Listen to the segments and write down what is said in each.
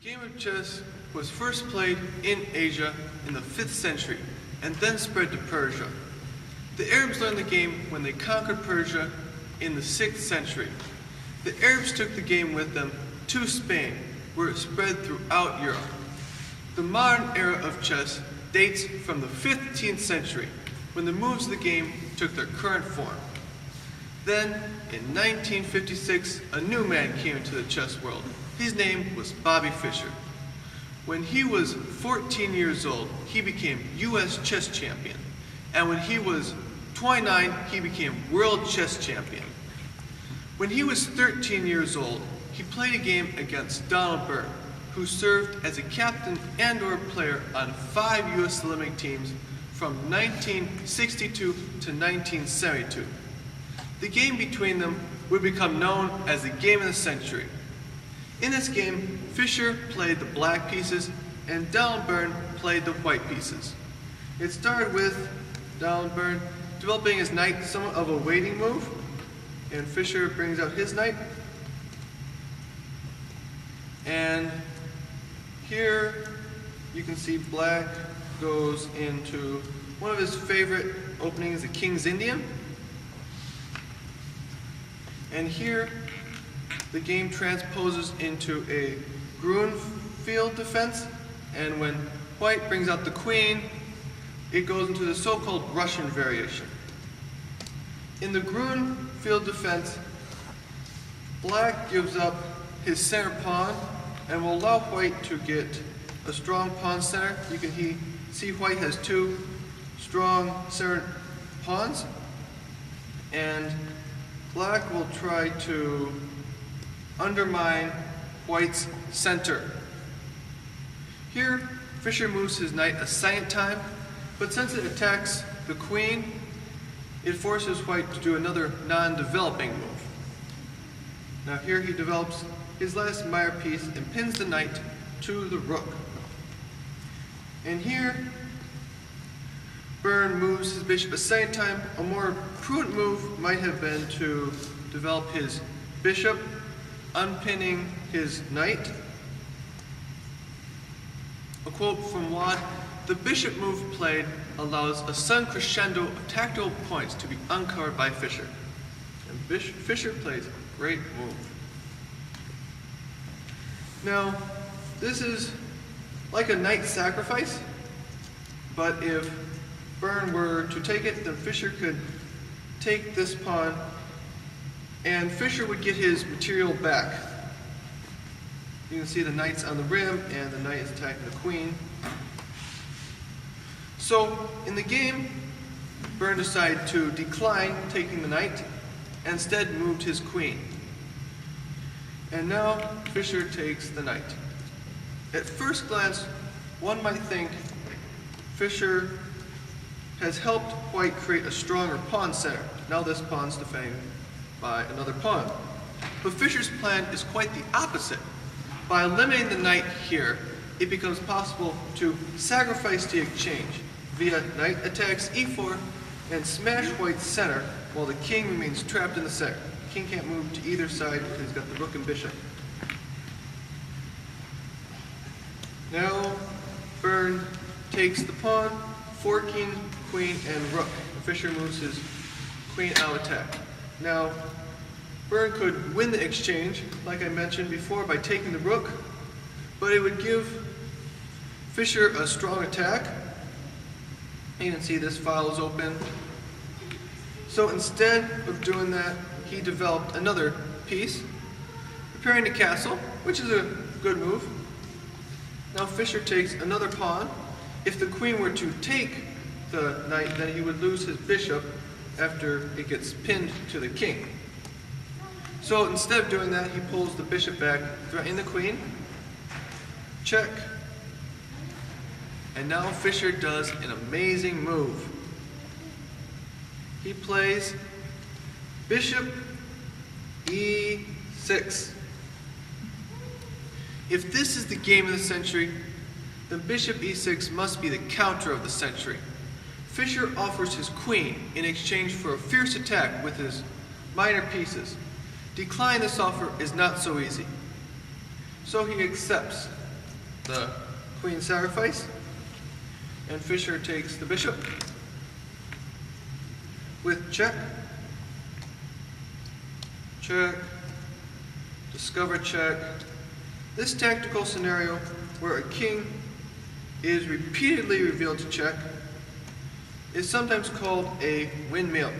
game of chess was first played in Asia in the 5th century and then spread to Persia. The Arabs learned the game when they conquered Persia in the 6th century. The Arabs took the game with them to Spain, where it spread throughout Europe. The modern era of chess dates from the 15th century, when the moves of the game took their current form. Then, in 1956, a new man came into the chess world. His name was Bobby Fischer. When he was 14 years old, he became U.S. chess champion. And when he was 29, he became world chess champion. When he was 13 years old, he played a game against Donald Byrne, who served as a captain and/or player on 5 U.S. Olympic teams from 1962 to 1972. The game between them would become known as the game of the century. In this game, Fischer played the black pieces and Donald Byrne played the white pieces. It started with Donald Byrne developing his knight somewhat of a waiting move, and Fischer brings out his knight. And here you can see black goes into one of his favorite openings, the King's Indian. And here the game transposes into a Grunfeld defense, and when white brings out the queen, it goes into the so-called Russian variation. In the Grunfeld defense, black gives up his center pawn and will allow white to get a strong pawn center. You can see white has 2 strong center pawns, and black will try to undermine white's center. Here, Fischer moves his knight a second time, but since it attacks the queen, it forces white to do another non-developing move. Now here he develops his last E.M.B.E.R. piece and pins the knight to the rook. And here, Byrne moves his bishop a second time. A more prudent move might have been to develop his bishop, unpinning his knight. A quote from Watt: "The bishop move played allows a sudden crescendo of tactical points to be uncovered by Fischer." And Fischer plays a great move. Now, this is like a knight sacrifice, but if Byrne were to take it, then Fischer could take this pawn, and Fischer would get his material back. You can see the knight's on the rim, and the knight is attacking the queen. So, in the game, Byrne decided to decline taking the knight, and instead moved his queen. And now, Fischer takes the knight. At first glance, one might think Fischer has helped white create a stronger pawn center. Now this pawn's defended by another pawn. But Fischer's plan is quite the opposite. By eliminating the knight here, it becomes possible to sacrifice the exchange via knight attacks e4 and smash white's center while the king remains trapped in the center. The king can't move to either side because he's got the rook and bishop. Now Byrne takes the pawn, forking queen and rook. Fischer moves his queen out of attack. Now, Byrne could win the exchange, like I mentioned before, by taking the rook, but it would give Fischer a strong attack. You can see this file is open. So instead of doing that, he developed another piece, preparing the castle, which is a good move. Now Fischer takes another pawn. If the queen were to take the knight, then he would lose his bishop after it gets pinned to the king. So instead of doing that, he pulls the bishop back, threatening the queen. Check. And now Fischer does an amazing move. He plays bishop e6. If this is the game of the century, then bishop e6 must be the counter of the century. Fischer offers his queen in exchange for a fierce attack with his minor pieces. Declining this offer is not so easy. So he accepts. the queen sacrifice, and Fischer takes the bishop with check, check, discover check. This tactical scenario where a king is repeatedly revealed to check is sometimes called a windmill.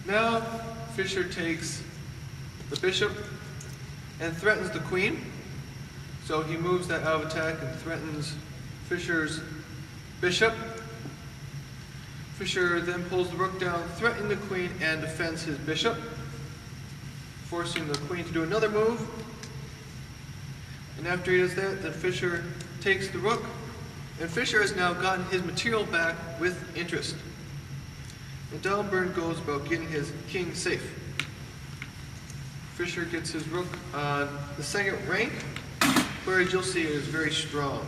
Now Fischer takes the bishop and threatens the queen. So he moves that out of attack and threatens Fischer's bishop. Fischer then pulls the rook down, threatening the queen, and defends his bishop, forcing the queen to do another move. And after he does that, then Fischer takes the rook, and Fischer has now gotten his material back with interest. And D'Alembert goes about getting his king safe. Fischer gets his rook on the second rank, where you'll see it is very strong.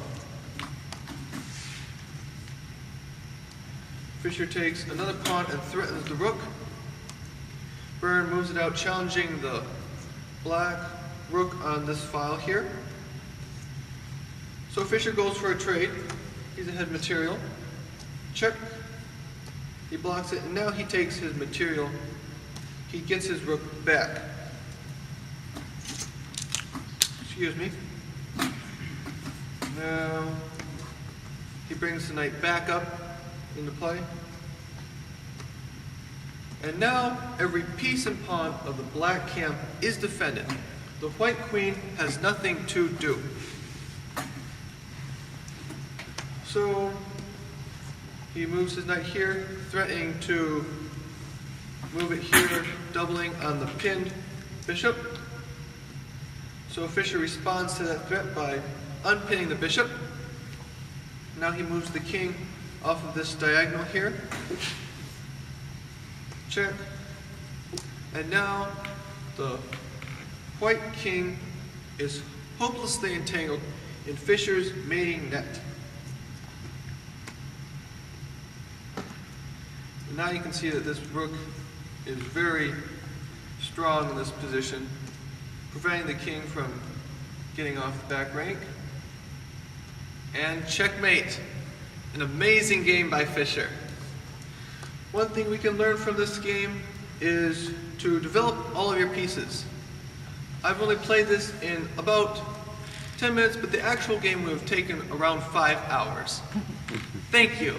Fischer takes another pawn and threatens the rook. Byrne moves it out, challenging the black rook on this file here. So Fischer goes for a trade. He's ahead material. Check. He blocks it, and now he takes his material. He gets his rook back. Excuse me. Now he brings the knight back up into play. And now every piece and pawn of the black camp is defended. The white queen has nothing to do. So he moves his knight here, threatening to move it here, doubling on the pinned bishop. So Fischer responds to that threat by unpinning the bishop. Now he moves the king off of this diagonal here. Check. And now the white king is hopelessly entangled in Fischer's mating net. And now you can see that this rook is very strong in this position, preventing the king from getting off the back rank. And checkmate. An amazing game by Fischer. One thing we can learn from this game is to develop all of your pieces. I've only played this in about 10 minutes, but the actual game would have taken around 5 hours. Thank you.